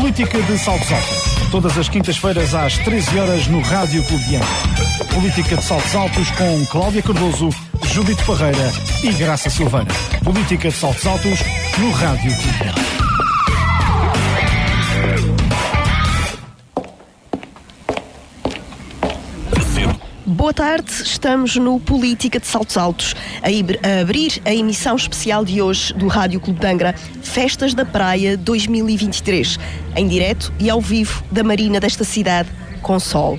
Política de Saltos Altos. Todas as quintas-feiras às 13 horas no Rádio Clube de Angra. Política de Saltos Altos com Cláudia Cardoso, Judite Parreira e Graça Silveira. Política de Saltos Altos no Rádio Clube de Angra. Boa tarde, estamos no Política de Saltos Altos, a abrir a emissão especial de hoje do Rádio Clube de Angra, Festas da Praia 2023, em direto e ao vivo da Marina desta cidade, com sol.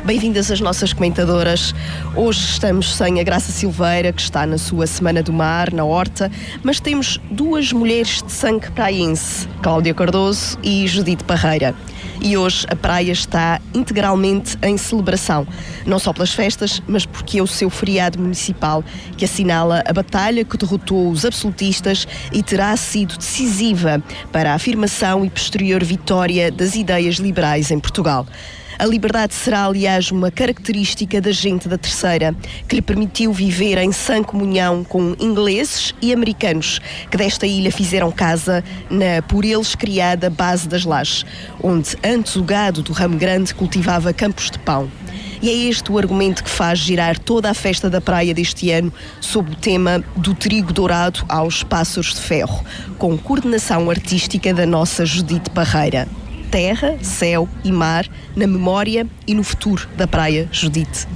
Bem-vindas as nossas comentadoras. Hoje estamos sem a Graça Silveira, que está na sua Semana do Mar, na Horta, mas temos duas mulheres de sangue praiense, Cláudia Cardoso e Judite Parreira. E hoje a praia está integralmente em celebração, não só pelas festas, mas porque é o seu feriado municipal que assinala a batalha que derrotou os absolutistas e terá sido decisiva para a afirmação e posterior vitória das ideias liberais em Portugal. A liberdade será, aliás, uma característica da gente da Terceira, que lhe permitiu viver em sã comunhão com ingleses e americanos, que desta ilha fizeram casa na por eles criada Base das Lajes, onde antes o gado do Ramo Grande cultivava campos de pão. E é este o argumento que faz girar toda a festa da praia deste ano sob o tema do trigo dourado aos pássaros de ferro, com coordenação artística da nossa Judite Parreira. Terra, céu e mar, na memória e no futuro da praia, Judite.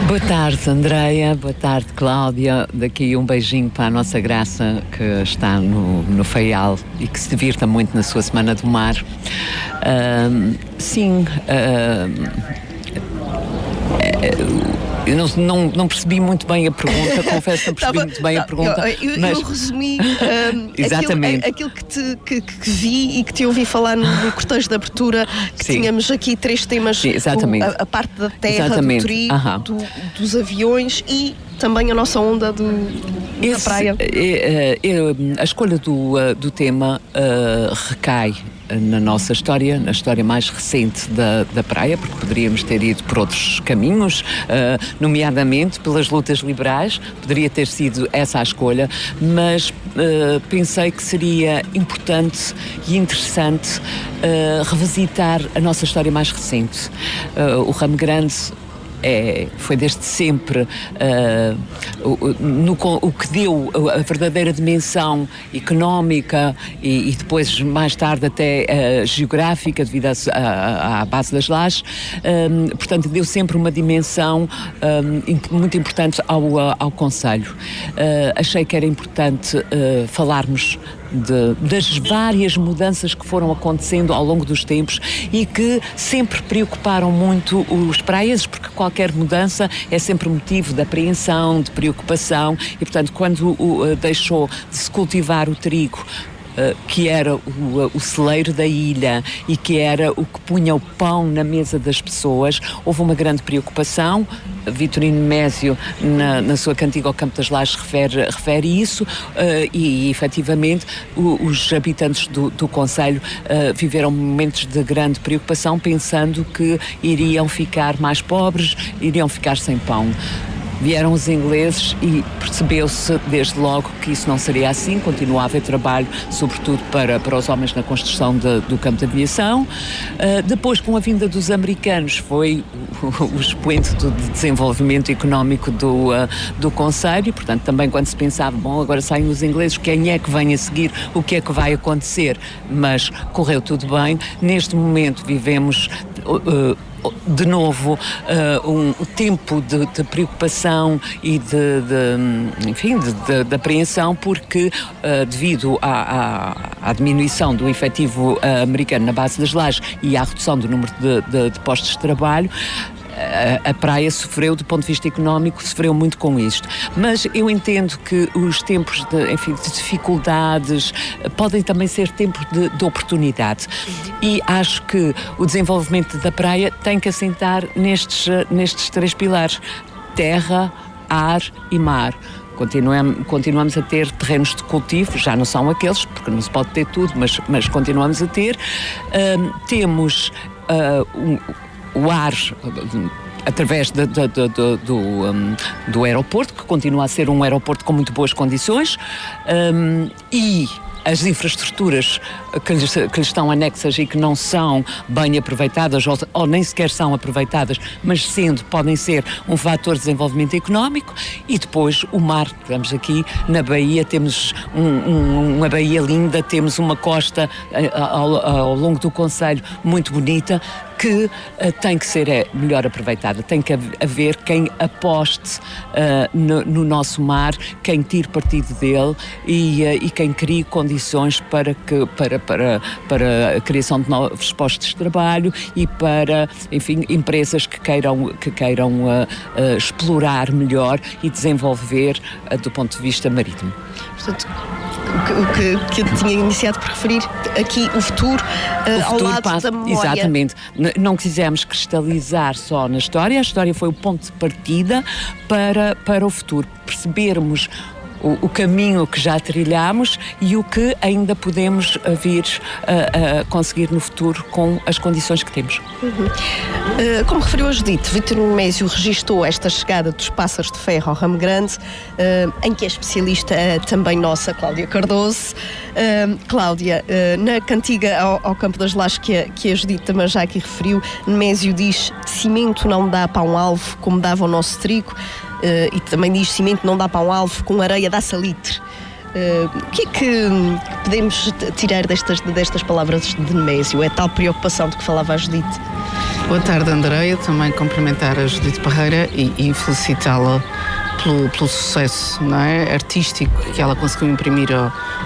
Boa tarde, Andreia. Boa tarde, Cláudia. Daqui um beijinho para a nossa Graça, que está no Faial e que se divirta muito na sua Semana do Mar. Eu não percebi muito bem a pergunta, confesso que não percebi muito bem a pergunta. Eu resumi exatamente. aquilo que vi e que te ouvi falar no cortejo de abertura, que Sim. Tínhamos aqui três temas: Sim, exatamente. a parte da terra, Exatamente. do trigo, dos aviões e também a nossa onda da praia. A escolha do tema recai na nossa história, na história mais recente da praia, porque poderíamos ter ido por outros caminhos, nomeadamente pelas lutas liberais, poderia ter sido essa a escolha, mas pensei que seria importante e interessante revisitar a nossa história mais recente. O Ramo Grande foi desde sempre o que deu a verdadeira dimensão económica e depois, mais tarde, até geográfica, devido à Base das Lajes. Portanto, deu sempre uma dimensão muito importante ao concelho. Achei que era importante falarmos das várias mudanças que foram acontecendo ao longo dos tempos e que sempre preocuparam muito os praenses, porque qualquer mudança é sempre motivo de apreensão, de preocupação e, portanto, quando deixou de se cultivar o trigo, que era o celeiro da ilha e que era o que punha o pão na mesa das pessoas, houve uma grande preocupação. Vitorino Mésio, na sua cantiga ao Campo das Lajes, refere isso e efetivamente os habitantes do concelho viveram momentos de grande preocupação, pensando que iriam ficar mais pobres, iriam ficar sem pão. Vieram os ingleses e percebeu-se desde logo que isso não seria assim. Continua a haver trabalho, sobretudo para os homens na construção do campo de aviação. Depois, com a vinda dos americanos, foi o expoente do desenvolvimento económico do concelho. Portanto, também quando se pensava, bom, agora saem os ingleses, quem é que vem a seguir, o que é que vai acontecer? Mas correu tudo bem. Neste momento vivemos de novo um tempo de preocupação e de apreensão, porque devido à diminuição do efetivo americano na Base das Lajes e à redução do número de postos de trabalho, a praia sofreu, do ponto de vista económico, sofreu muito com isto. Mas eu entendo que os tempos de dificuldades podem também ser tempos de oportunidade. E acho que o desenvolvimento da praia tem que assentar nestes três pilares: terra, ar e mar. Continuamos a ter terrenos de cultivo, já não são aqueles, porque não se pode ter tudo, mas continuamos a ter. Temos o ar através do aeroporto, que continua a ser um aeroporto com muito boas condições, e as infraestruturas que lhes estão anexas e que não são bem aproveitadas ou nem sequer são aproveitadas, mas podem ser um fator de desenvolvimento económico. E depois o mar, estamos aqui na Bahia, temos uma Bahia linda, temos uma costa ao longo do concelho muito bonita, que tem que ser melhor aproveitada. Tem que haver quem aposte no nosso mar, quem tire partido dele e quem crie condições para a criação de novos postos de trabalho e para, enfim, empresas que queiram explorar melhor e desenvolver do ponto de vista marítimo. Portanto, o que eu tinha iniciado por referir aqui, o futuro ao lado da memória. Exatamente. Não quisemos cristalizar só na história. A história foi o ponto de partida para o futuro. Percebermos o caminho que já trilhamos e o que ainda podemos vir a conseguir no futuro com as condições que temos. Como referiu a Judite, Vítor Nemésio registou esta chegada dos pássaros de ferro ao Ramo Grande, em que é especialista também nossa Cláudia Cardoso. Cláudia, na cantiga ao Campo das Lajes que a Judite também já aqui referiu, Nemésio diz: cimento não dá para um alvo como dava o nosso trigo. E também diz: cimento não dá para um alvo, com areia dá salitre. O que é que podemos tirar destas palavras de Nemésio? É tal preocupação de que falava a Judite? Boa tarde, Andreia. Também cumprimentar a Judite Parreira e felicitá-la pelo sucesso, não é, artístico que ela conseguiu imprimir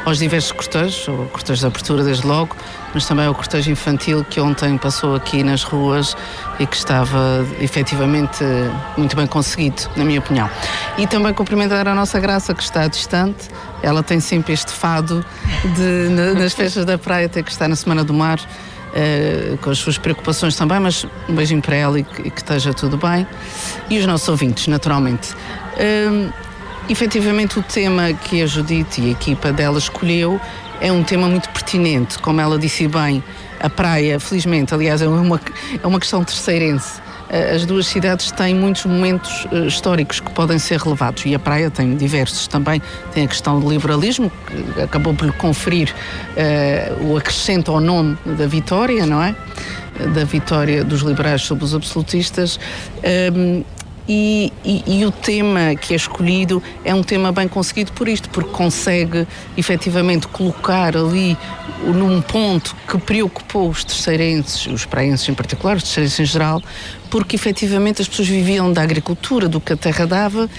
aos diversos cortejos, o cortejo de abertura desde logo, mas também ao cortejo infantil que ontem passou aqui nas ruas e que estava efetivamente muito bem conseguido, na minha opinião. E também cumprimentar a nossa Graça, que está distante. Ela tem sempre este fado nas festas da praia, ter que estar na Semana do Mar, com as suas preocupações também, mas um beijinho para ela e que esteja tudo bem. E os nossos ouvintes, naturalmente. Efetivamente, o tema que a Judite e a equipa dela escolheu é um tema muito pertinente. Como ela disse bem, a praia, felizmente, aliás, é uma questão terceirense. As duas cidades têm muitos momentos históricos que podem ser relevados, e a praia tem diversos também. Tem a questão do liberalismo, que acabou por lhe conferir o acrescento ao nome da vitória, não é? Da vitória dos liberais sobre os absolutistas. E o tema que é escolhido é um tema bem conseguido por isto, porque consegue efetivamente colocar ali num ponto que preocupou os terceirenses, os praenses em particular, os terceirenses em geral, porque efetivamente as pessoas viviam da agricultura, do que a terra dava,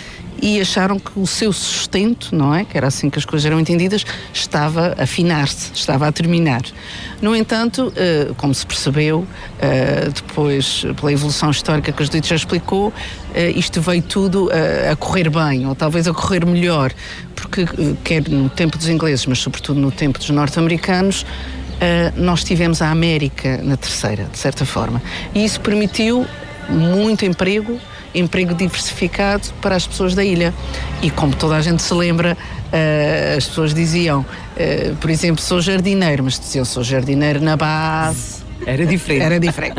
e acharam que o seu sustento, não é? Que era assim que as coisas eram entendidas, estava a afinar-se, estava a terminar. No entanto, como se percebeu, depois, pela evolução histórica que a Judite já explicou, isto veio tudo a correr bem, ou talvez a correr melhor, porque quer no tempo dos ingleses, mas sobretudo no tempo dos norte-americanos, nós tivemos a América na terceira, de certa forma. E isso permitiu muito emprego diversificado para as pessoas da ilha. E como toda a gente se lembra, as pessoas diziam, por exemplo, sou jardineiro, mas diziam, sou jardineiro na base. Era diferente. Era diferente.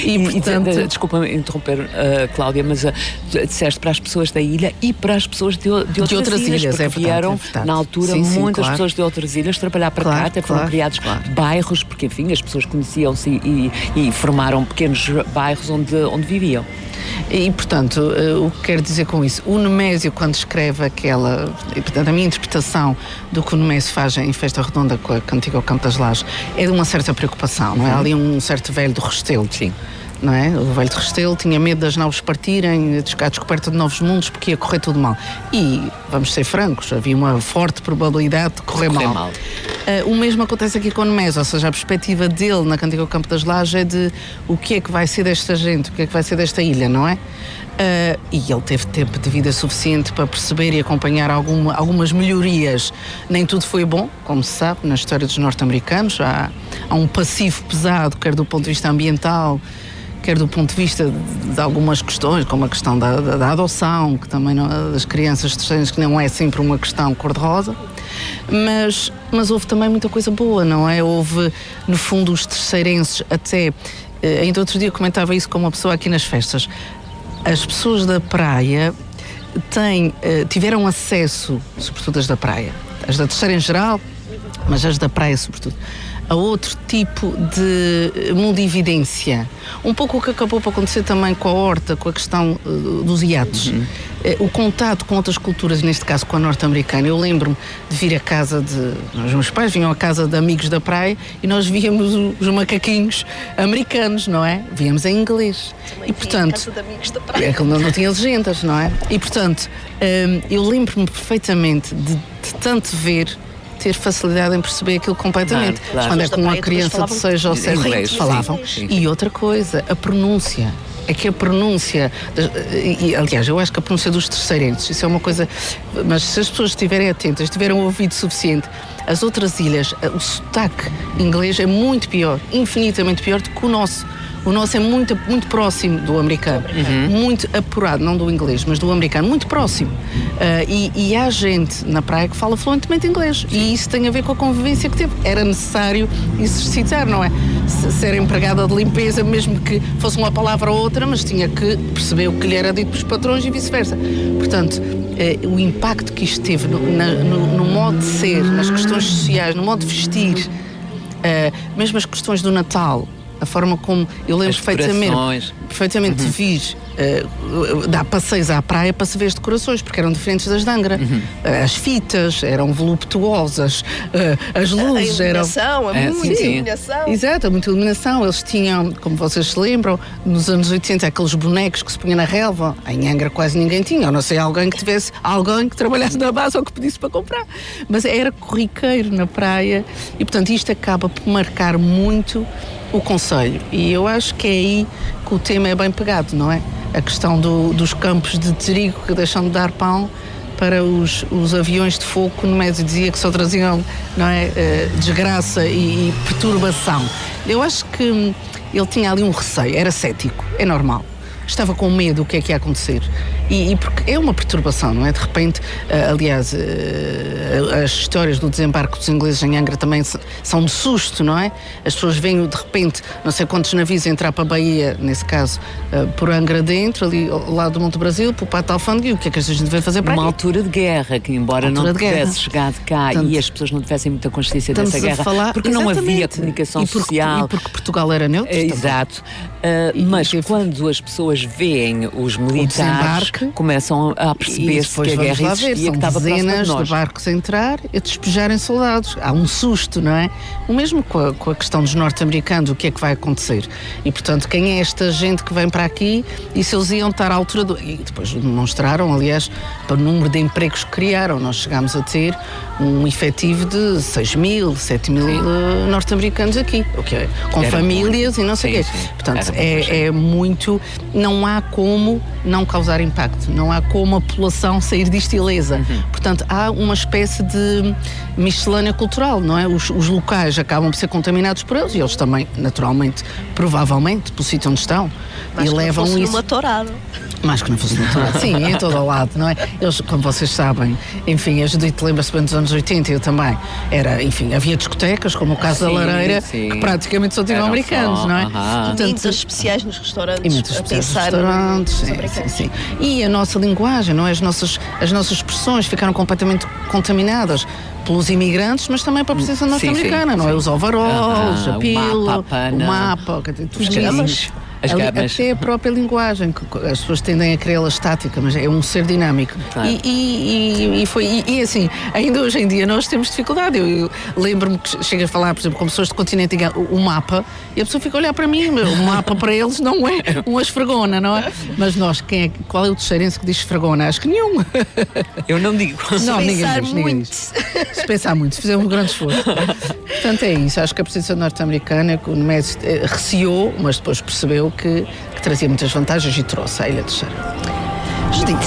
E portanto... Desculpa-me interromper, Cláudia, mas disseste para as pessoas da ilha e para as pessoas de outras ilhas, porque vieram, na altura, sim, muitas claro. pessoas de outras ilhas trabalhar para cá, até foram criados bairros, porque, enfim, as pessoas conheciam-se e formaram pequenos bairros onde viviam. E, portanto, o que quero dizer com isso? O Nemésio, quando escreve aquela... E, portanto, a minha interpretação do que o Nemésio faz em Festa Redonda com a cantiga ao Campo das Lajes é de uma certa preocupação, não é? Há ali um certo velho do Restelo. Sim. Não é? O velho de Restelo tinha medo das naus partirem, a descoberta de novos mundos, porque ia correr tudo mal. E, vamos ser francos, havia uma forte probabilidade de correr mal. O mesmo acontece aqui com o Nemésio, ou seja, a perspectiva dele na cantiga ao Campo das Lajes é de o que é que vai ser desta gente, o que é que vai ser desta ilha, não é? E ele teve tempo de vida suficiente para perceber e acompanhar algumas melhorias. Nem tudo foi bom, como se sabe, na história dos norte-americanos. Há um passivo pesado, quer do ponto de vista ambiental, quer do ponto de vista de algumas questões, como a questão da adoção, que também das crianças terceiras, que não é sempre uma questão cor-de-rosa. Mas houve também muita coisa boa, não é? Houve, no fundo, os terceirenses até... Ainda outro dia comentava isso com uma pessoa aqui nas festas. As pessoas da praia tiveram acesso, sobretudo as da praia, as da terceira em geral, mas as da praia sobretudo, a outro tipo de mundividência. Um pouco o que acabou por acontecer também com a horta, com a questão dos iates. O contato com outras culturas, neste caso com a norte-americana. Eu lembro-me de vir à casa de... Os meus pais vinham à casa de amigos da praia e nós víamos os macaquinhos americanos, não é? Víamos em inglês. Também e portanto, casa de amigos da praia. aquilo não tinha legendas, não é? E portanto, eu lembro-me perfeitamente de tanto ver, ter facilidade em perceber aquilo completamente. Claro. Quando é As da com uma praia criança de falavam 6 ou 7 inglês, anos sim, falavam. sim. E outra coisa, a pronúncia. É que a pronúncia, aliás, eu acho que a pronúncia dos terceirenses, isso é uma coisa, mas se as pessoas estiverem atentas, tiverem um ouvido suficiente, as outras ilhas, o sotaque inglês é muito pior, infinitamente pior do que o nosso. O nosso é muito, muito próximo do americano, muito apurado, não do inglês, mas do americano, muito próximo. E há gente na praia que fala fluentemente inglês. E isso tem a ver com a convivência que teve. Era necessário exercitar, não é? Ser empregada de limpeza, mesmo que fosse uma palavra ou outra, mas tinha que perceber o que lhe era dito pelos patrões e vice-versa. Portanto, o impacto que isto teve no modo de ser, nas questões sociais, no modo de vestir, mesmo as questões do Natal, a forma como eu lembro perfeitamente de vir dar passeios à praia para se ver as decorações, porque eram diferentes das de Angra. As fitas eram voluptuosas, as luzes a iluminação, eram... muita iluminação. Exato, muita iluminação. Eles tinham, como vocês se lembram, nos anos 80, aqueles bonecos que se punham na relva. Em Angra quase ninguém tinha, a não ser alguém que trabalhasse na base ou que pedisse para comprar. Mas era corriqueiro na praia e, portanto, isto acaba por marcar muito o concelho. E eu acho que é aí que o tema é bem pegado, não é? A questão dos campos de trigo que deixam de dar pão para os aviões de fogo que no médio dizia que só traziam, não é, desgraça e perturbação. Eu acho que ele tinha ali um receio, era cético, é normal. Estava com medo do que é que ia acontecer. E porque é uma perturbação, não é? De repente, aliás, as histórias do desembarque dos ingleses em Angra também são de susto, não é? As pessoas veem de repente, não sei quantos navios entrar para a Bahia, nesse caso, por Angra dentro, ali ao lado do Monte Brasil, para o Pátio Alfândega, o que é que esta gente veio fazer para aqui? Uma altura de guerra, que embora não tivesse chegado cá e as pessoas não tivessem muita consciência dessa guerra, porque não havia comunicação social. E porque Portugal era neutro. Exato. Mas quando as pessoas veem os militares, começam a perceber-se que a guerra existia, que estava próxima de nós. Dezenas de barcos a entrar e a despejarem soldados. Há um susto, não é? O mesmo com a questão dos norte-americanos, o que é que vai acontecer? E, portanto, quem é esta gente que vem para aqui e se eles iam estar à altura do... E depois demonstraram, aliás, para o número de empregos que criaram. Nós chegámos a ter um efetivo de 6 mil, 7 mil norte-americanos aqui, o que é, com era famílias muito. E não sei o quê. Portanto, é muito... Não há como não causar impacto, não há como a população sair disto ilesa. Portanto, há uma espécie de miscelânea cultural, não é? Os locais acabam por ser contaminados por eles e eles também, naturalmente, provavelmente, pelo sítio onde estão, mas e levam isso. Numa tourada. Mais que não fosse no tourado. Sim, em todo o lado, não é? Eles, como vocês sabem, enfim, a Judite lembra-se bem dos anos 80, eu também. Era, enfim, havia discotecas, como o caso da Lareira, que praticamente só tinham americanos, não é? Portanto, muitas especiais nos restaurantes. E muitas especiais nos restaurantes, sim. E a nossa linguagem, não é? As nossas expressões ficaram completamente contaminadas pelos imigrantes, mas também para a presença norte-americana, não é? Os overalls, a pila, o mapa, os gamas. Até a própria linguagem, que as pessoas tendem a querê-la estática, mas é um ser dinâmico. Claro. E assim, ainda hoje em dia nós temos dificuldade. Eu lembro-me que chego a falar, por exemplo, com pessoas de continente, o mapa, e a pessoa fica a olhar para mim, o mapa para eles não é uma esfregona, não é? Mas nós, qual é o terceirense que diz esfregona? Acho que nenhum. Eu não digo. Não, ninguém diz. Se pensar muito, se fizer um grande esforço. Portanto, é isso. Acho que a presença norte-americana, que o Nemésio receou, mas depois percebeu que trazia muitas vantagens e trouxe à Ilha Terceira. Judite,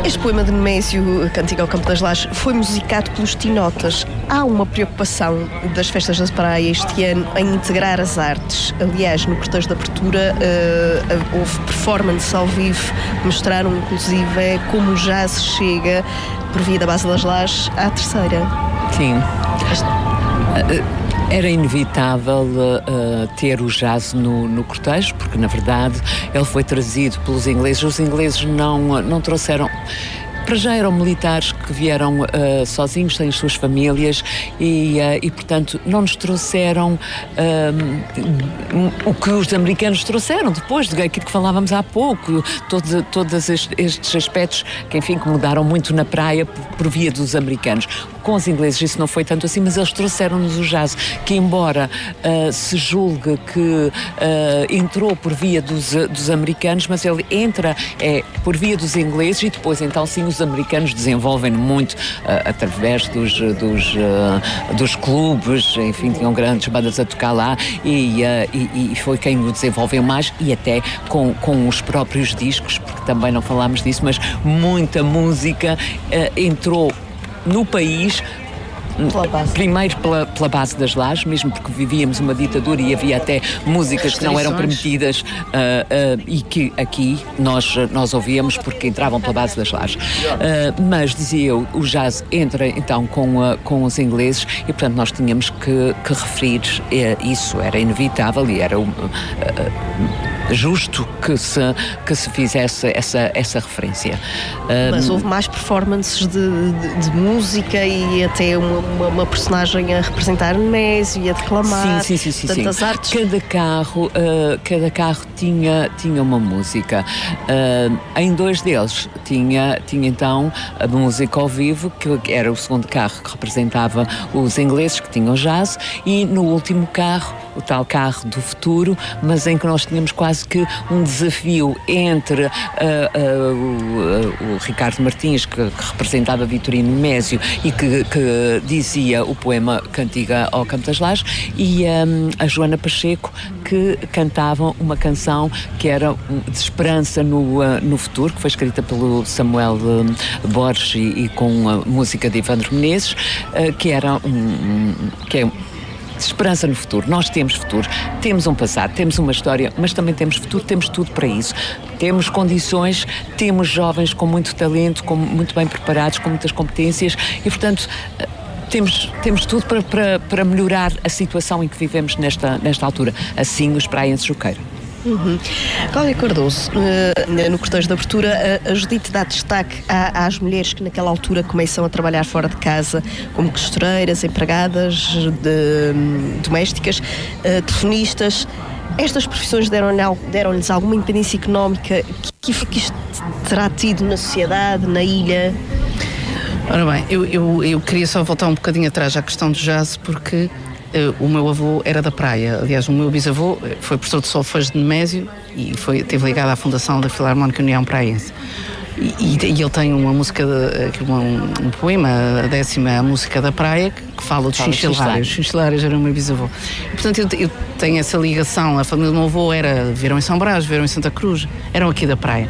este poema de Nemésio, Cântico ao Campo das Lajes, foi musicado pelos Tinotas. Há uma preocupação das festas da praia este ano em integrar as artes. Aliás, no cortejo de abertura houve performance ao vivo, mostraram inclusive como já se chega, por via da base das Lajes, à Terceira. Sim. Era inevitável ter o jazz no cortejo, porque na verdade ele foi trazido pelos ingleses. Os ingleses não trouxeram... para já eram militares que vieram sozinhos, sem as suas famílias e portanto, não nos trouxeram o que os americanos trouxeram depois, daquilo que falávamos há pouco, todos estes aspectos que, enfim, que mudaram muito na praia por via dos americanos. Com os ingleses isso não foi tanto assim, mas eles trouxeram-nos o jazz, que embora se julgue que entrou por via dos americanos, mas ele entra por via dos ingleses e depois então sim os americanos desenvolvem muito através dos clubes, enfim, tinham grandes bandas a tocar lá e foi quem o desenvolveu mais, e até com os próprios discos, porque também não falámos disso, mas muita música entrou no país, primeiro pela base das lajes, mesmo porque vivíamos uma ditadura e havia até músicas que não eram permitidas e que aqui nós ouvíamos porque entravam pela base das lajes. Mas, dizia eu, o jazz entra então com os ingleses e, portanto, nós tínhamos que referir isso, era inevitável e era justo que se fizesse essa referência. Mas houve mais performances de música e até uma personagem a representar Nemésio e a declamar. Sim. Tantas artes. Cada carro tinha uma música. Em dois deles tinha então a música ao vivo, que era o segundo carro que representava os ingleses, que tinham jazz, e no último carro, o tal carro do futuro, mas em que nós tínhamos quase que um desafio entre o Ricardo Martins, que representava Vitorino Nemésio e que dizia o poema Cantiga ao Campo das Lajes, e a Joana Pacheco, que cantavam uma canção que era de esperança no futuro, que foi escrita pelo Samuel Borges e com a música de Evandro Menezes, que era que é de esperança no futuro. Nós temos futuro, temos um passado, temos uma história, mas também temos futuro, temos tudo para isso. Temos condições, temos jovens com muito talento, muito bem preparados, com muitas competências e, portanto, temos tudo para melhorar a situação em que vivemos nesta altura. Assim os praenses o queiram. Cláudia Cardoso, no cortejo de abertura, a Judite dá destaque às mulheres que naquela altura começam a trabalhar fora de casa, como costureiras, empregadas domésticas, telefonistas. Estas profissões deram-lhes alguma independência económica? Que isto terá tido na sociedade, na ilha? Ora bem, eu queria só voltar um bocadinho atrás à questão do jazz, porque o meu avô era da praia. Aliás, o meu bisavô foi professor de solfejo de Nemésio e esteve ligado à fundação da Filarmónica União Praense. E ele tem uma música, um poema, a 10ª música da praia, que fala dos chinchilários. Os chinchilários eram o meu bisavô. E, portanto, eu tenho essa ligação. A família do meu avô viveram em São Brás, viveram em Santa Cruz, eram aqui da praia.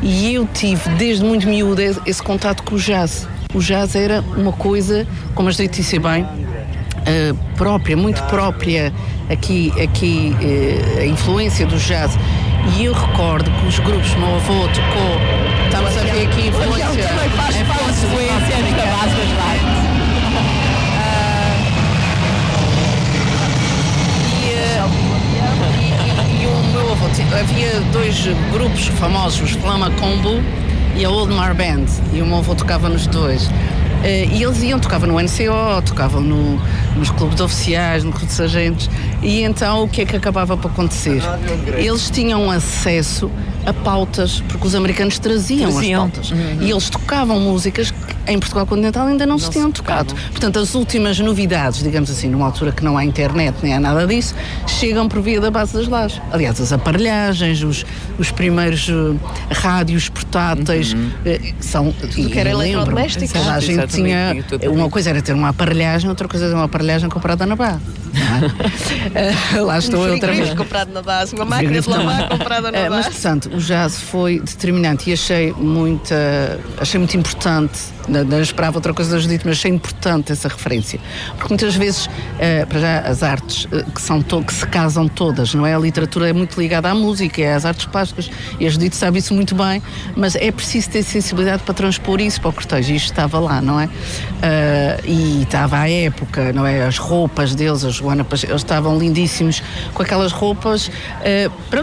E eu tive, desde muito miúdo, esse contato com o jazz. O jazz era uma coisa, como a gente disse bem, muito própria aqui a influência do jazz. E eu recordo que os grupos, meu avô tocou, estamos a ver aqui a influência da base das lajes. E o meu avô, havia dois grupos famosos, os Flama Combo e a Old Mar Band, e o meu avô tocava nos dois. E eles tocavam no NCO, tocavam nos clubes oficiais, no clube de sargentos, e então o que é que acabava por acontecer? Eles tinham acesso a pautas, porque os americanos traziam as pautas, e eles tocavam músicas que em Portugal continental ainda não se tinham tocado. Portanto, as últimas novidades, digamos assim, numa altura que não há internet nem há nada disso, chegam por via da base das lajes. Aliás, as aparelhagens, os primeiros rádios portáteis, são... Tudo que era eletrodoméstico. A gente tinha... Uma coisa era ter uma aparelhagem, outra coisa era uma aparelhagem comprada na base. Lá estou eu outra vez. Comprado na base, uma máquina de lavar comprada na base. Mas, portanto, o jazz foi determinante e achei muito importante. Não esperava outra coisa da Judite, mas achei importante essa referência. Porque muitas vezes, para já, as artes que se casam todas, não é? A literatura é muito ligada à música, é às artes plásticas, e a Judite sabe isso muito bem, mas é preciso ter sensibilidade para transpor isso para o cortejo, e isto estava lá, não é? E estava à época, não é? As roupas deles, a Joana Pacheco, eles estavam lindíssimos com aquelas roupas,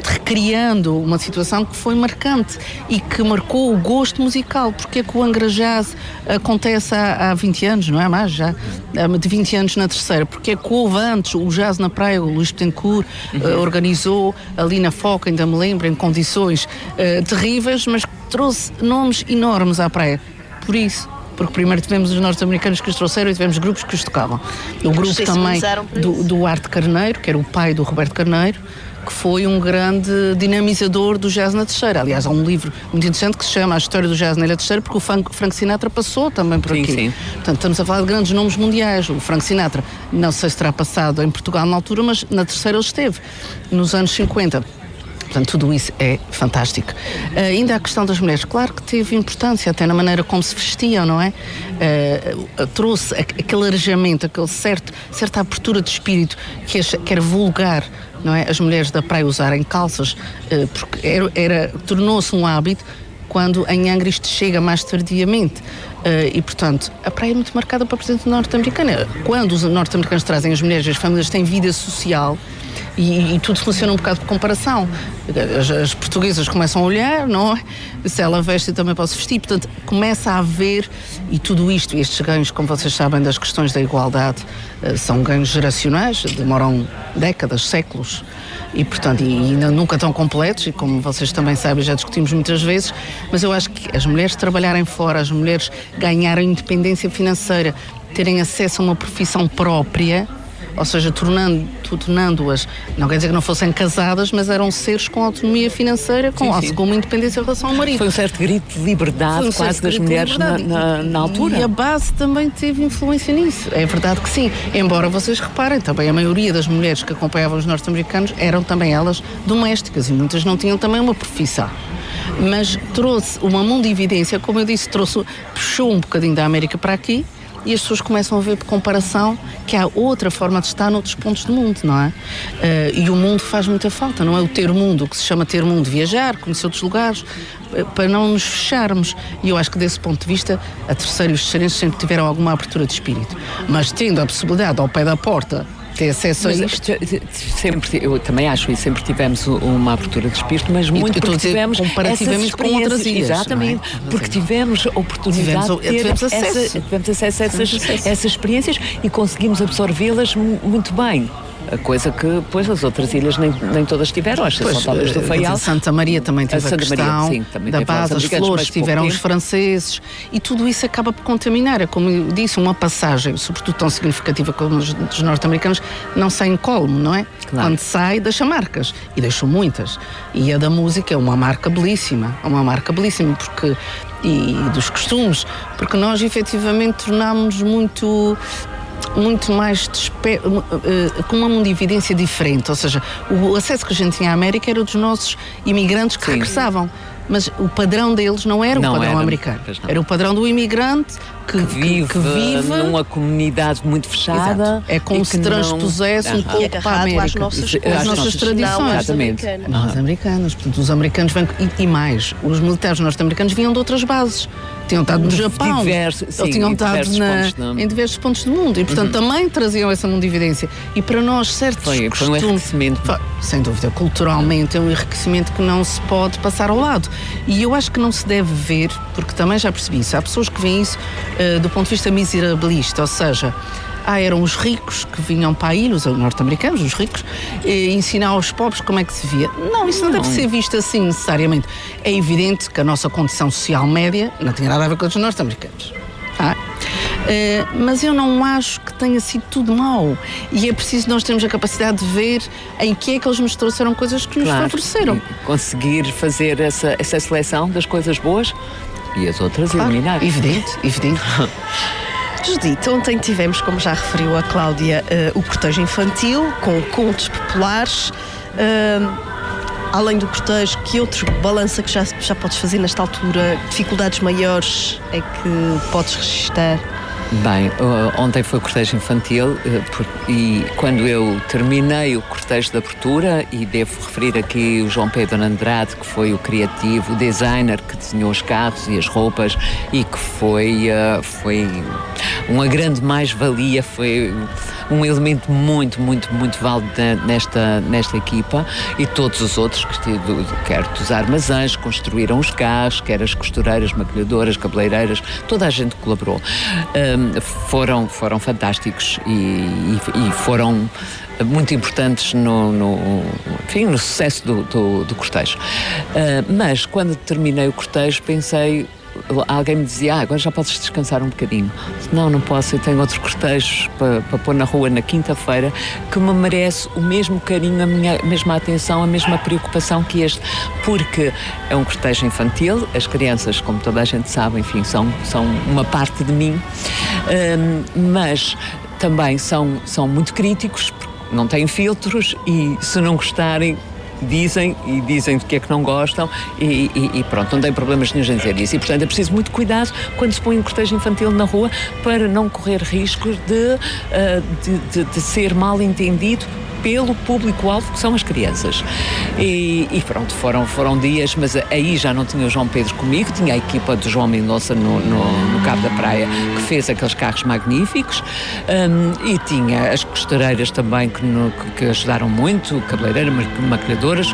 recriando uma situação situação que foi marcante e que marcou o gosto musical. Porque é que o Angra Jazz acontece há 20 anos, não é mais? Já de 20 anos na Terceira. Porque é que houve antes o Jazz na Praia, o Luís Betancourt organizou ali na Foca, ainda me lembro, em condições terríveis, mas trouxe nomes enormes à praia. Por isso. Porque primeiro tivemos os norte-americanos que os trouxeram e tivemos grupos que os tocavam. O grupo também do Arte Carneiro, que era o pai do Roberto Carneiro, que foi um grande dinamizador do jazz na Terceira. Aliás, há um livro muito interessante que se chama A História do Jazz na Ilha Terceira, porque o Frank Sinatra passou também por aqui. Sim. Portanto, estamos a falar de grandes nomes mundiais. O Frank Sinatra, não sei se terá passado em Portugal na altura, mas na Terceira ele esteve, nos anos 50. Portanto, tudo isso é fantástico. Ainda a questão das mulheres, claro que teve importância, até na maneira como se vestiam, não é? Trouxe aquele arejamento, certa abertura de espírito que era vulgar, não é? As mulheres da praia usarem calças, porque tornou-se um hábito quando em Angra isto chega mais tardiamente. E, portanto, a praia é muito marcada para a presença norte-americana. Quando os norte-americanos trazem as mulheres e as famílias têm vida social, e tudo funciona um bocado por comparação. As portuguesas começam a olhar, não é? Se ela veste, eu também posso vestir. Portanto, começa a haver, e tudo isto, e estes ganhos, como vocês sabem, das questões da igualdade, são ganhos geracionais, demoram décadas, séculos, e, portanto, ainda nunca tão completos, e como vocês também sabem, já discutimos muitas vezes, mas eu acho que as mulheres trabalharem fora, as mulheres ganharem independência financeira, terem acesso a uma profissão própria, ou seja, tornando-as, não quer dizer que não fossem casadas, mas eram seres com autonomia financeira, com uma independência em relação ao marido. Foi um certo grito de liberdade quase das mulheres na altura. E a base também teve influência nisso, é verdade que sim. Embora vocês reparem, também a maioria das mulheres que acompanhavam os norte-americanos eram também elas domésticas e muitas não tinham também uma profissão. Mas trouxe uma mundividência, como eu disse, puxou um bocadinho da América para aqui, e as pessoas começam a ver por comparação que há outra forma de estar noutros pontos do mundo, não é? E o mundo faz muita falta, não é? O ter mundo, o que se chama ter mundo, viajar, conhecer outros lugares, para não nos fecharmos. E eu acho que desse ponto de vista a Terceira e os terceirenses sempre tiveram alguma abertura de espírito. Mas tendo a possibilidade ao pé da porta ter acesso a isto. Eu também acho, e sempre tivemos uma abertura de espírito, mas muito porque tivemos comparativamente com outras ilhas. Exatamente, porque tivemos a oportunidade tivemos acesso a essas experiências e conseguimos absorvê-las muito bem. A coisa que, pois, as outras ilhas nem todas tiveram, as exceção talvez do Faial. Santa Maria também teve a questão da base das flores, tiveram os franceses, e tudo isso acaba por contaminar. É como eu disse, uma passagem, sobretudo tão significativa como os dos norte-americanos, não sai incólume, não é? Claro. Quando sai, deixa marcas, e deixou muitas. E a da música é uma marca belíssima, porque, e dos costumes, porque nós efetivamente tornámos-nos muito mais com uma mundividência diferente, ou seja, o acesso que a gente tinha à América era dos nossos imigrantes que regressavam, mas o padrão deles não era o padrão americano, era o padrão do imigrante que vive numa comunidade muito fechada. Exato. É como se transpusesse um pouco para a América, às nossas tradições. Exatamente. Nós americanos, portanto, os americanos vêm, e mais, os militares norte-americanos vinham de outras bases. Tinham estado no Japão, tinham estado em diversos pontos do mundo, e portanto também traziam essa mundividência. E para nós, certos costumes, foi um enriquecimento. Sem dúvida, culturalmente é um enriquecimento que não se pode passar ao lado. E eu acho que não se deve ver, porque também já percebi isso, há pessoas que veem isso do ponto de vista miserabilista, ou seja, eram os ricos que vinham para a ilha, os norte-americanos, os ricos, ensinar aos pobres como é que se via. Não, isso não deve ser visto assim necessariamente. É evidente que a nossa condição social média não tinha nada a ver com os norte-americanos. Mas eu não acho que tenha sido tudo mau. E é preciso nós termos a capacidade de ver em que é que eles nos trouxeram coisas que nos favoreceram. Conseguir fazer essa seleção das coisas boas e as outras eliminar. Evidente. Judite, ontem tivemos, como já referiu a Cláudia, o cortejo infantil, com contos populares. Além do cortejo, que outro balança que já podes fazer nesta altura? Dificuldades maiores é que podes registrar? Bem, ontem foi o cortejo infantil e quando eu terminei o cortejo de abertura, e devo referir aqui o João Pedro Andrade, que foi o criativo, o designer que desenhou os carros e as roupas, e que foi uma grande mais-valia, foi um elemento muito válido nesta equipa, e todos os outros, quer dos armazéns, construíram os carros, quer as costureiras, maquilhadoras, cabeleireiras, toda a gente colaborou. Foram fantásticos e foram muito importantes no sucesso do cortejo. Mas quando terminei o cortejo pensei, alguém me dizia, agora já podes descansar um bocadinho. Não posso, eu tenho outros cortejos para pôr na rua na quinta-feira que me merece o mesmo carinho, a mesma atenção, a mesma preocupação que este, porque é um cortejo infantil, as crianças, como toda a gente sabe, enfim, são uma parte de mim, mas também são muito críticos, não têm filtros, e se não gostarem dizem do que é que não gostam e pronto, não tem problemas nenhum em dizer isso. E portanto é preciso muito cuidado quando se põe um cortejo infantil na rua para não correr riscos de ser mal entendido pelo público-alvo, que são as crianças. E pronto, foram dias, mas aí já não tinha o João Pedro comigo, tinha a equipa do João Mendonça no Cabo da Praia, que fez aqueles carros magníficos, e tinha as costureiras também que ajudaram muito, cabeleireiras, maquilhadoras,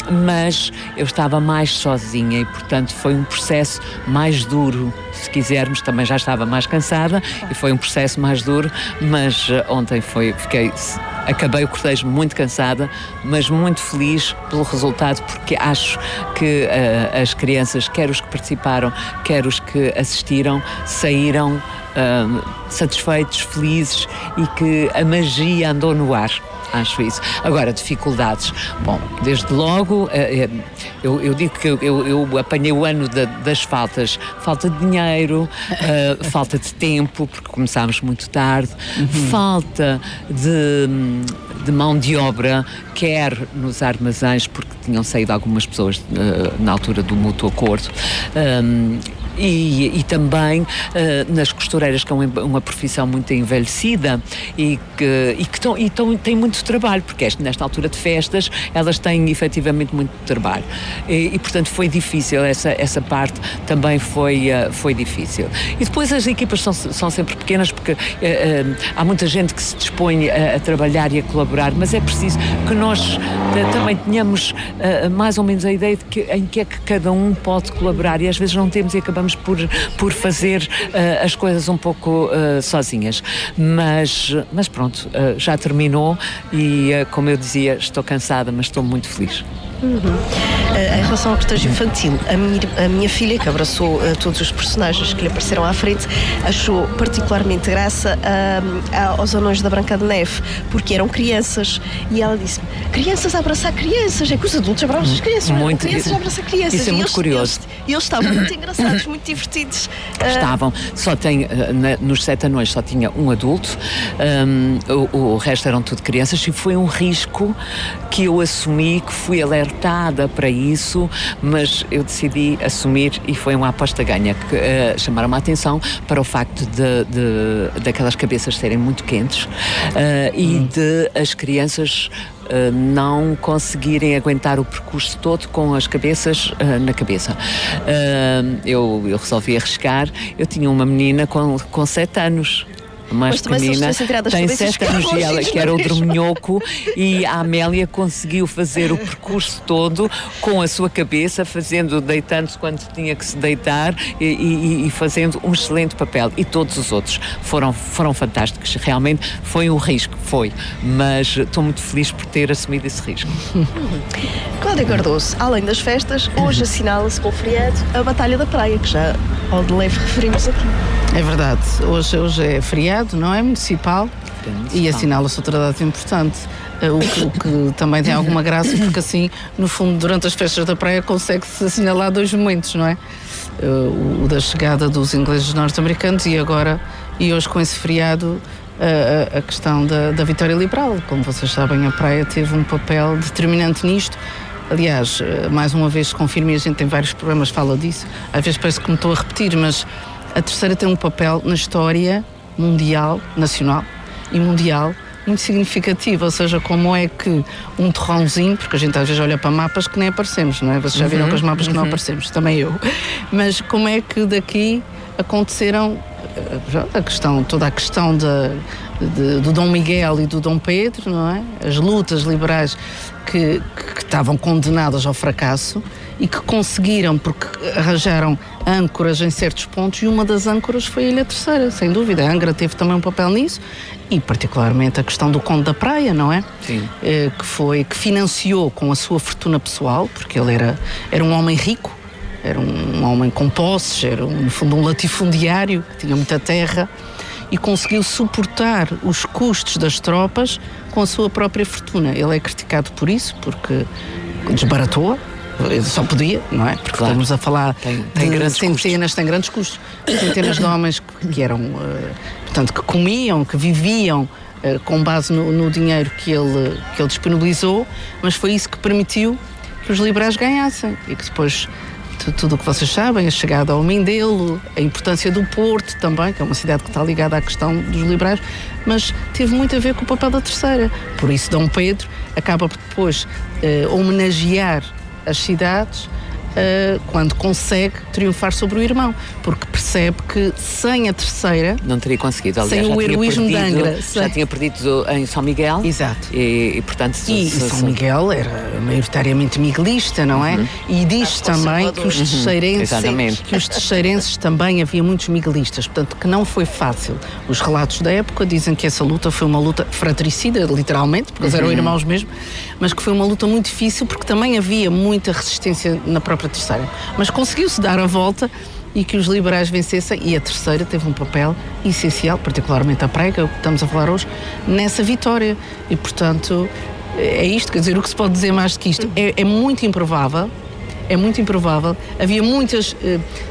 mas eu estava mais sozinha e, portanto, foi um processo mais duro, se quisermos. Também já estava mais cansada e foi um processo mais duro, mas ontem acabei o cortejo muito cansada, mas muito feliz pelo resultado, porque acho que as crianças, quer os que participaram, quer os que assistiram, saíram satisfeitos, felizes, e que a magia andou no ar. Acho isso. Agora, dificuldades. Bom, desde logo, eu digo que eu apanhei o ano das faltas. Falta de dinheiro, falta de tempo, porque começámos muito tarde, falta de mão de obra, quer nos armazéns, porque tinham saído algumas pessoas na altura do mútuo acordo, e também nas costureiras, que é uma profissão muito envelhecida e que têm muito trabalho, porque nesta altura de festas elas têm efetivamente muito trabalho, e portanto foi difícil, essa parte também foi difícil. E depois as equipas são sempre pequenas, porque há muita gente que se dispõe a trabalhar e a colaborar, mas é preciso que nós também tenhamos mais ou menos a ideia de em que é que cada um pode colaborar, e às vezes não temos e acabamos por fazer as coisas um pouco sozinhas. Mas pronto, já terminou e, como eu dizia, estou cansada, mas estou muito feliz. Em relação ao cortejo infantil, a minha filha, que abraçou todos os personagens que lhe apareceram à frente, achou particularmente graça aos anões da Branca de Neve, porque eram crianças, e ela disse: crianças a abraçar crianças, é que os adultos abraçam as crianças, muito, crianças a abraçar crianças. Isso é muito curioso. E eles estavam muito engraçados, muito divertidos. Estavam, nos 7 anões só tinha um adulto, o resto eram tudo crianças, e foi um risco que eu assumi, que fui alertada para isso, mas eu decidi assumir, e foi uma aposta ganha, que chamaram a atenção para o facto daquelas cabeças serem muito quentes, e de as crianças não conseguirem aguentar o percurso todo com as cabeças na cabeça. Eu resolvi arriscar. Eu tinha uma menina com 7 anos. Mais pequenina, tem 7 anos, e ela, que era o dorminhoco, e a Amélia conseguiu fazer o percurso todo com a sua cabeça, deitando-se quando tinha que se deitar, e fazendo um excelente papel. E todos os outros foram fantásticos. Realmente foi um risco, mas estou muito feliz por ter assumido esse risco. Cláudia Cardoso, além das festas, hoje assinala-se com o feriado a Batalha da Praia, que já ao de leve referimos aqui. É verdade, hoje é feriado, não é? Municipal, e assinala-se outra data importante, o que também tem alguma graça, porque assim, no fundo, durante as festas da praia consegue-se assinalar 2 momentos, não é? O da chegada dos ingleses norte-americanos e hoje com esse feriado a questão da vitória liberal. Como vocês sabem, a praia teve um papel determinante nisto. Aliás, mais uma vez confirmo, e a gente tem vários programas que fala disso, às vezes parece que me estou a repetir, mas a Terceira tem um papel na história mundial, nacional e mundial, muito significativo. Ou seja, como é que um torrãozinho, porque a gente às vezes olha para mapas que nem aparecemos, não é? Vocês já viram com os mapas que não aparecemos, também eu. Mas como é que daqui aconteceram toda a questão do Dom Miguel e do Dom Pedro, não é? As lutas liberais que estavam condenadas ao fracasso e que conseguiram, porque arranjaram âncoras em certos pontos, e uma das âncoras foi a Ilha Terceira, sem dúvida. A Angra teve também um papel nisso, e particularmente a questão do Conde da Praia, não é? Sim. Que financiou com a sua fortuna pessoal, porque ele era um homem rico, era um homem com posses, era no fundo um latifundiário, que tinha muita terra, e conseguiu suportar os custos das tropas com a sua própria fortuna. Ele é criticado por isso, porque desbaratou-a. Só podia, não é? Porque claro, estamos a falar tem de grandes centenas, tem grandes custos. Centenas de homens que eram, portanto, que comiam, que viviam com base no dinheiro que ele disponibilizou, mas foi isso que permitiu que os liberais ganhassem. E que depois, tudo o que vocês sabem, a chegada ao Mindelo, a importância do Porto também, que é uma cidade que está ligada à questão dos liberais, mas teve muito a ver com o papel da Terceira. Por isso, Dom Pedro acaba por depois homenagear as cidades quando consegue triunfar sobre o irmão, porque percebe que sem a Terceira não teria conseguido. Aliás, sem o heroísmo de Angra, já tinha perdido em São Miguel. Exato. E portanto, São Miguel era maioritariamente miguelista, não é? E diz também que os terceirenses também havia muitos miguelistas, portanto que não foi fácil. Os relatos da época dizem que essa luta foi uma luta fratricida, literalmente, porque eles eram irmãos mesmo, mas que foi uma luta muito difícil, porque também havia muita resistência na própria Terceira. Mas conseguiu-se dar a volta e que os liberais vencessem, e a Terceira teve um papel essencial, particularmente a Praia, que estamos a falar hoje, nessa vitória. E, portanto, é isto, quer dizer, o que se pode dizer mais do que isto? É muito improvável. É muito improvável. Havia muitas,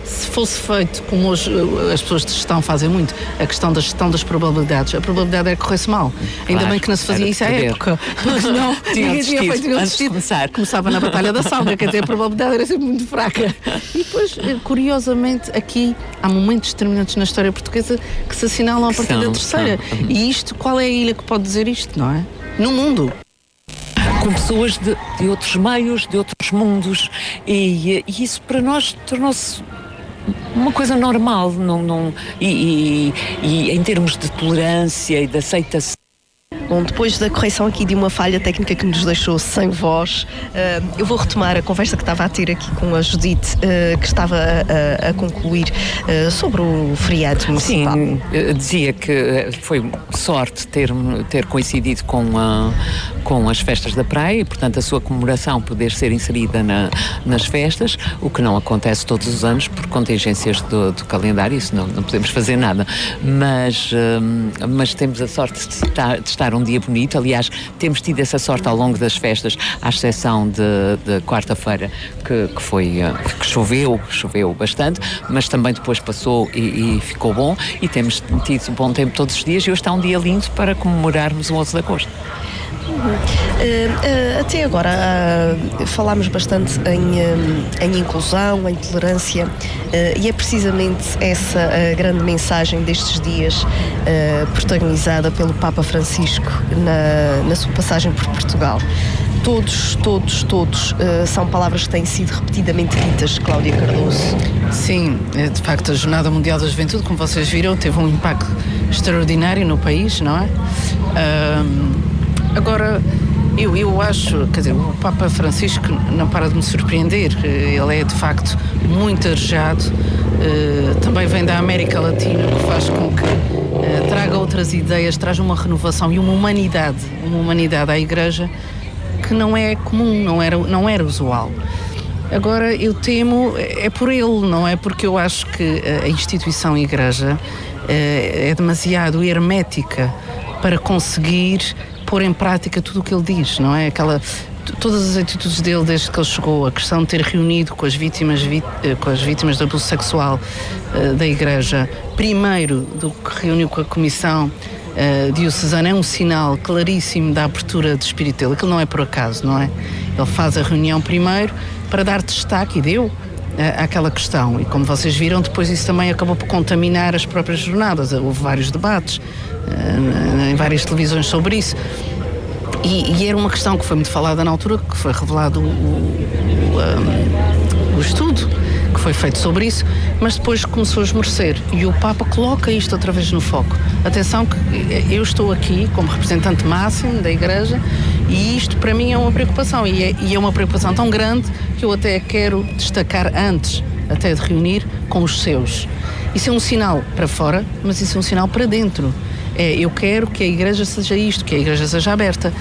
se fosse feito como hoje as pessoas de gestão fazem muito, a questão da gestão das probabilidades. A probabilidade era que corresse mal. Ainda bem que não se fazia isso à época, porque senão ninguém tinha feito antes de começar. Começava na Batalha da Salga, quer dizer, a probabilidade era sempre muito fraca. E depois, curiosamente, aqui há momentos determinantes na história portuguesa que se assinalam a partir da Terceira. E isto, qual é a ilha que pode dizer isto, não é? No mundo. Com pessoas de outros meios, de outros mundos, e isso para nós tornou-se uma coisa normal, e em termos de tolerância e de aceitação. Bom, depois da correção aqui de uma falha técnica que nos deixou sem voz, eu vou retomar a conversa que estava a ter aqui com a Judite, que estava a concluir sobre o feriado municipal. Sim, dizia que foi sorte ter coincidido com as festas da praia e, portanto, a sua comemoração poder ser inserida nas festas, o que não acontece todos os anos por contingências do calendário, isso não podemos fazer nada, mas temos a sorte de estar um dia bonito. Aliás, temos tido essa sorte ao longo das festas, à exceção de quarta-feira, que choveu bastante, mas também depois passou e ficou bom, e temos tido bom tempo todos os dias, e hoje está um dia lindo para comemorarmos o 11 de agosto. Até agora falámos bastante em inclusão, em tolerância, e é precisamente essa a grande mensagem destes dias, protagonizada pelo Papa Francisco na sua passagem por Portugal. Todos são palavras que têm sido repetidamente ditas, Cláudia Cardoso. Sim, de facto a Jornada Mundial da Juventude, como vocês viram, teve um impacto extraordinário no país, não é? Agora, eu acho, quer dizer, o Papa Francisco não para de me surpreender. Ele é, de facto, muito arejado. Também vem da América Latina, o que faz com que traga outras ideias, traz uma renovação e uma humanidade à Igreja que não é comum, não era usual. Agora, eu temo, é por ele, não é? Porque eu acho que a instituição Igreja é demasiado hermética para conseguir pôr em prática tudo o que ele diz, não é? Todas as atitudes dele desde que ele chegou, a questão de ter reunido com as vítimas de abuso sexual da Igreja, primeiro do que reuniu com a Comissão Diocesana, é um sinal claríssimo da abertura de espírito dele. Aquilo não é por acaso, não é? Ele faz a reunião primeiro para dar destaque, e deu, àquela questão. E como vocês viram, depois isso também acabou por contaminar as próprias jornadas. Houve vários debates em várias televisões sobre isso. E era uma questão que foi muito falada na altura, que foi revelado o estudo, que que foi feito sobre isso, mas depois começou a esmorecer. E o Papa coloca isto outra vez no foco. Atenção que eu estou aqui como representante máximo da Igreja e isto para mim é uma preocupação. E é uma preocupação tão grande que eu até quero destacar antes até de reunir com os seus. Isso é um sinal para fora, mas isso é um sinal para dentro. Eu quero que a Igreja seja isto, que a Igreja seja aberta.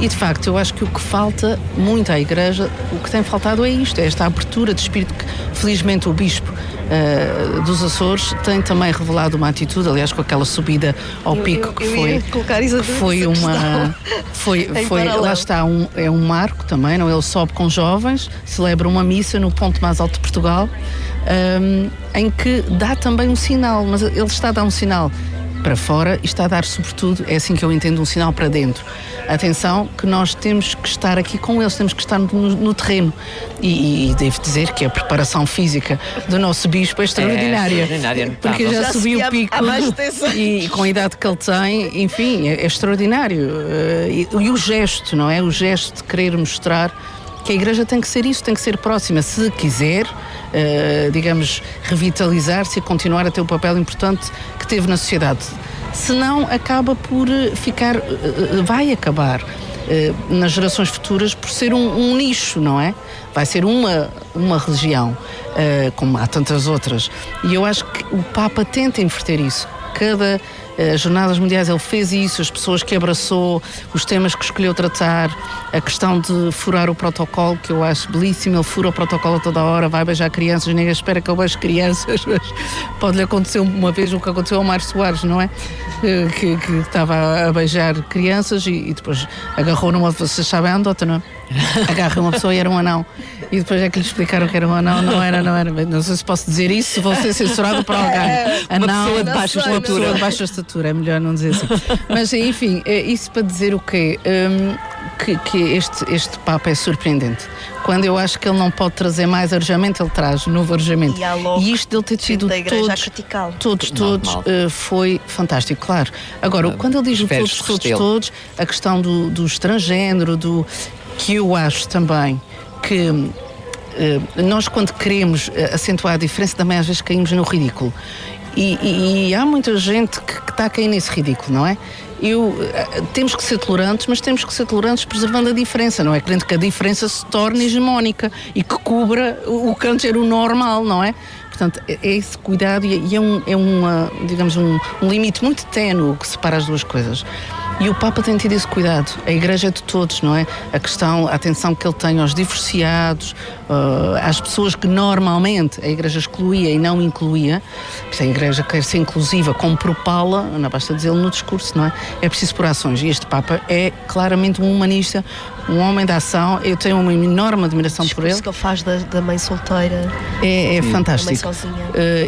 E, de facto, eu acho que o que falta muito à Igreja, o que tem faltado é isto, é esta abertura de espírito que, felizmente, o Bispo dos Açores tem também revelado uma atitude, aliás, com aquela subida ao pico que foi uma... lá está, é um marco também, não? Ele sobe com jovens, celebra uma missa no ponto mais alto de Portugal, em que dá também um sinal, mas ele está a dar um sinal para fora e está a dar, sobretudo, é assim que eu entendo, um sinal para dentro. Atenção, que nós temos que estar aqui com eles, temos que estar no terreno. E devo dizer que a preparação física do nosso bispo é extraordinária. Porque já subiu o pico e com a idade que ele tem, enfim, é extraordinário. E o gesto, não é? O gesto de querer mostrar que a Igreja tem que ser isso, tem que ser próxima, se quiser, digamos, revitalizar-se e continuar a ter o papel importante que teve na sociedade. Senão acaba por vai acabar nas gerações futuras por ser um nicho, não é? Vai ser uma religião, como há tantas outras. E eu acho que o Papa tenta inverter isso. Cada Jornadas Mundiais ele fez isso, as pessoas que abraçou, os temas que escolheu tratar, a questão de furar o protocolo, que eu acho belíssimo. Ele fura o protocolo a toda hora, vai beijar crianças, ninguém espera que eu beije crianças, mas pode-lhe acontecer uma vez o que aconteceu ao Mário Soares, não é? Que estava a beijar crianças e depois agarrou numa, vocês sabem a andota, não é? Agarra uma pessoa e era um anão. E depois é que lhe explicaram que era um anão, não era. Não sei se posso dizer isso, se vou ser censurado por alguém. Uma pessoa de baixa estatura. Uma pessoa de baixa estatura, é melhor não dizer assim. Mas enfim, isso para dizer o quê? Que este Papa é surpreendente. Quando eu acho que ele não pode trazer mais arejamento, ele traz novo arejamento. E isto dele ter sido todos, foi fantástico, claro. Agora, quando ele diz todos, a questão do transgênero, que eu acho também que nós, quando queremos acentuar a diferença, também às vezes caímos no ridículo. E há muita gente que está a cair nesse ridículo, não é? Temos que ser tolerantes, mas temos que ser tolerantes preservando a diferença, não é? Querendo que a diferença se torne hegemónica e que cubra o que antes era o normal, não é? Portanto, é esse cuidado e é digamos, um limite muito ténue que separa as duas coisas. E o Papa tem tido esse cuidado. A Igreja é de todos, não é? A atenção que ele tem aos divorciados, às pessoas que normalmente a Igreja excluía e não incluía. Se a Igreja quer ser inclusiva, como propala, não basta dizê-lo no discurso, não é? É preciso por ações. E este Papa é claramente um humanista, um homem da ação. Eu tenho uma enorme admiração por ele. O que ele faz da mãe solteira. É fantástico. Da mãe sozinha.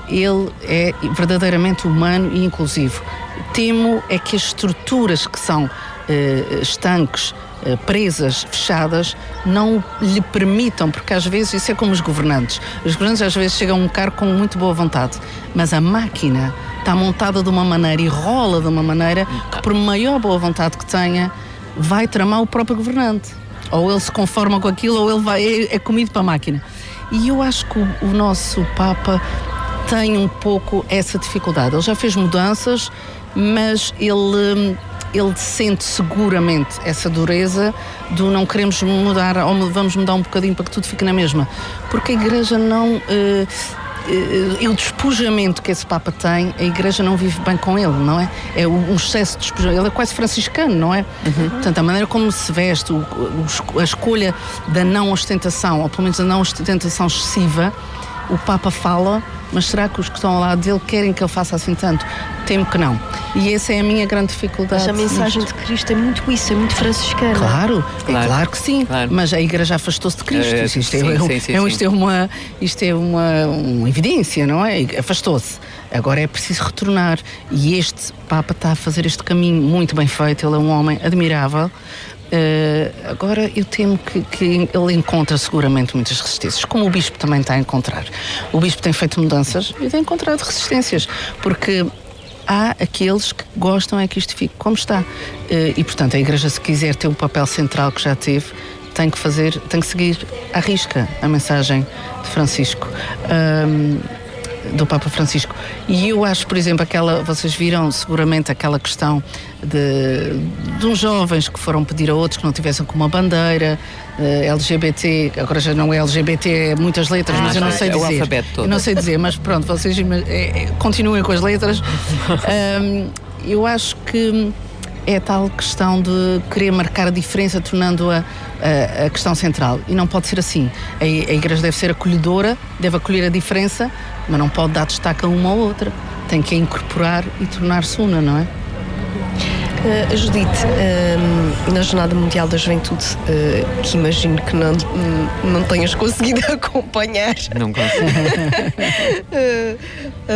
Ele é verdadeiramente humano e inclusivo. Temo é que as estruturas que são estanques, presas, fechadas, não lhe permitam, porque às vezes isso é como os governantes. Os governantes às vezes chegam a um cargo com muito boa vontade, mas a máquina está montada de uma maneira e rola de uma maneira que, por maior boa vontade que tenha, vai tramar o próprio governante. Ou ele se conforma com aquilo ou ele é comido para a máquina. E eu acho que o nosso Papa tem um pouco essa dificuldade. Ele já fez mudanças, mas ele sente seguramente essa dureza do não queremos mudar ou vamos mudar um bocadinho para que tudo fique na mesma. Porque a Igreja não... o despojamento que esse Papa tem, a Igreja não vive bem com ele, não é? É um excesso de despojamento. Ele é quase franciscano, não é? Portanto, a maneira como se veste, a escolha da não ostentação, ou pelo menos a não ostentação excessiva, o Papa fala, mas será que os que estão ao lado dele querem que ele faça assim tanto? Temo que não. E essa é a minha grande dificuldade. Mas a mensagem de Cristo é muito isso, é muito franciscana. Claro que sim. Claro. Mas a Igreja afastou-se de Cristo. Isto é uma evidência, não é? Afastou-se. Agora é preciso retornar. E este Papa está a fazer este caminho muito bem feito. Ele é um homem admirável. Agora eu temo que ele encontra seguramente muitas resistências, como o Bispo também está a encontrar. O Bispo tem feito mudanças e tem encontrado resistências, porque há aqueles que gostam é que isto fique como está. E portanto a Igreja, se quiser ter um papel central que já teve, tem que seguir à risca a mensagem de Francisco, do Papa Francisco. E eu acho, por exemplo, vocês viram seguramente aquela questão de uns jovens que foram pedir a outros que não tivessem com uma bandeira LGBT, agora já não é LGBT, é muitas letras, mas eu não sei dizer. O alfabeto todo. Eu não sei dizer, mas pronto, vocês continuem com as letras. Eu acho que é a tal questão de querer marcar a diferença, tornando-a a questão central. E não pode ser assim. A Igreja deve ser acolhedora, deve acolher a diferença, mas não pode dar destaque a uma ou outra. Tem que a incorporar e tornar-se una, não é? Judite, na Jornada Mundial da Juventude, que imagino que não tenhas conseguido acompanhar. Não consigo.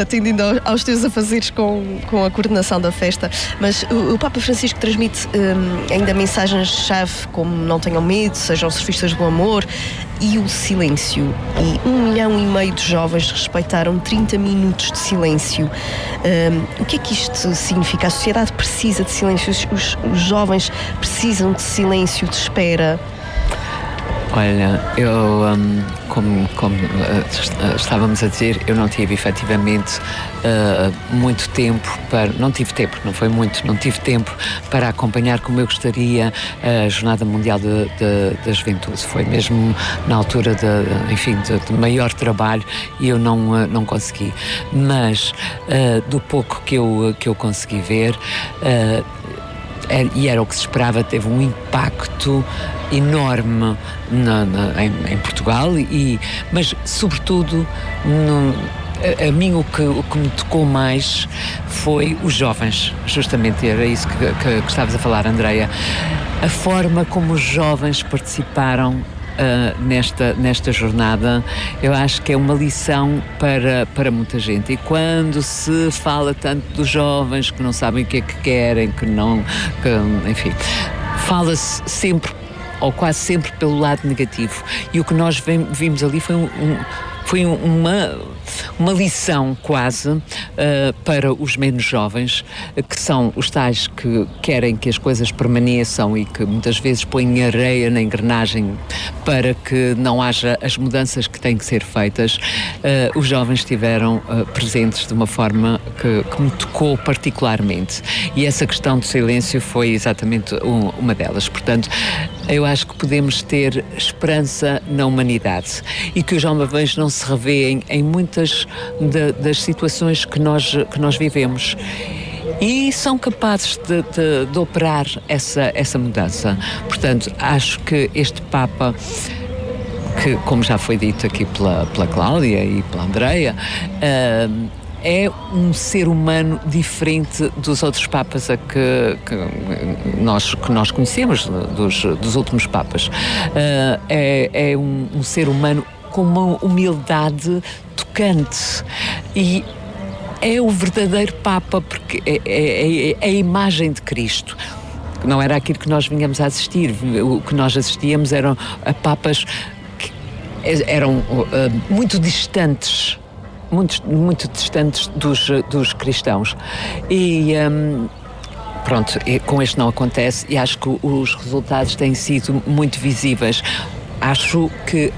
Atendendo aos teus afazeres com a coordenação da festa, mas o Papa Francisco transmite ainda mensagens-chave como não tenham medo, sejam surfistas do amor e o silêncio. E 1,5 milhão de jovens respeitaram 30 minutos de silêncio. O que é que isto significa? A sociedade precisa de silêncio, os jovens precisam de silêncio, de espera. Olha, eu, como estávamos a dizer, eu não tive efetivamente muito tempo não tive tempo, não foi muito, não tive tempo para acompanhar como eu gostaria a Jornada Mundial da Juventude. Foi mesmo na altura de maior trabalho e eu não consegui. Mas do pouco que eu consegui ver, e era o que se esperava, teve um impacto enorme em Portugal, mas sobretudo a mim o que me tocou mais foi os jovens, justamente era isso que estavas a falar, Andreia, a forma como os jovens participaram nesta jornada. Eu acho que é uma lição para muita gente, e quando se fala tanto dos jovens que não sabem o que é que querem, enfim, fala-se sempre ou quase sempre pelo lado negativo, e o que nós vimos ali foi uma lição quase para os menos jovens, que são os tais que querem que as coisas permaneçam e que muitas vezes põem areia na engrenagem para que não haja as mudanças que têm que ser feitas. Os jovens estiveram presentes de uma forma que me tocou particularmente, e essa questão do silêncio foi exatamente uma delas. Portanto, eu acho que podemos ter esperança na humanidade e que os jovens não se revêem em muitas das situações que nós vivemos, e são capazes de operar essa mudança. Portanto, acho que este Papa, que, como já foi dito aqui pela Cláudia e pela Andreia, é um ser humano diferente dos outros papas que nós conhecemos, dos últimos papas. É um ser humano com uma humildade tocante, e é o verdadeiro Papa, porque é a imagem de Cristo. Não era aquilo que nós vinhamos a assistir. O que nós assistíamos eram a papas que eram muito distantes, muito distantes dos cristãos. E pronto, com este não acontece, e acho que os resultados têm sido muito visíveis. Acho que,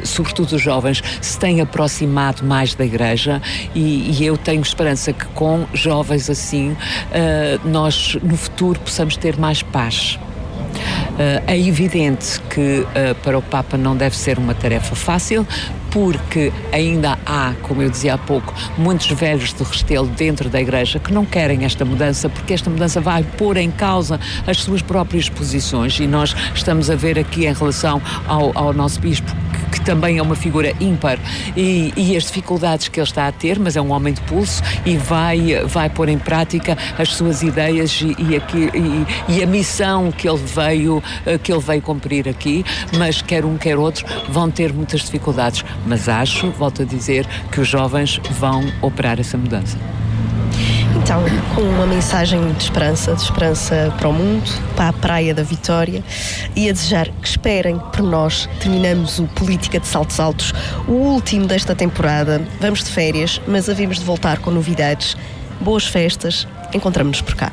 sobretudo os jovens, se têm aproximado mais da Igreja, e eu tenho esperança que com jovens assim, nós no futuro possamos ter mais paz. É evidente que para o Papa não deve ser uma tarefa fácil, porque ainda há, como eu dizia há pouco, muitos velhos de Restelo dentro da Igreja que não querem esta mudança, porque esta mudança vai pôr em causa as suas próprias posições, e nós estamos a ver aqui em relação ao nosso Bispo, que também é uma figura ímpar, e as dificuldades que ele está a ter, mas é um homem de pulso e vai pôr em prática as suas ideias e a missão que ele veio cumprir aqui, mas quer um quer outro vão ter muitas dificuldades, mas volto a dizer, que os jovens vão operar essa mudança. Então, com uma mensagem de esperança para o mundo, para a Praia da Vitória, e a desejar que esperem por nós, terminamos o Política de Saltos Altos, o último desta temporada. Vamos de férias, mas havemos de voltar com novidades. Boas festas, encontramos-nos por cá.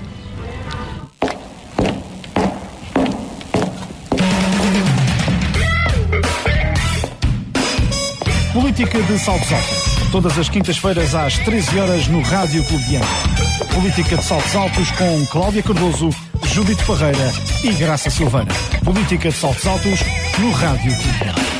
Política de Saltos Altos. Todas as quintas-feiras às 13 horas no Rádio Clube de Angra. Política de Saltos Altos com Cláudia Cardoso, Judite Parreira e Graça Silveira. Política de Saltos Altos no Rádio Clube de Angra.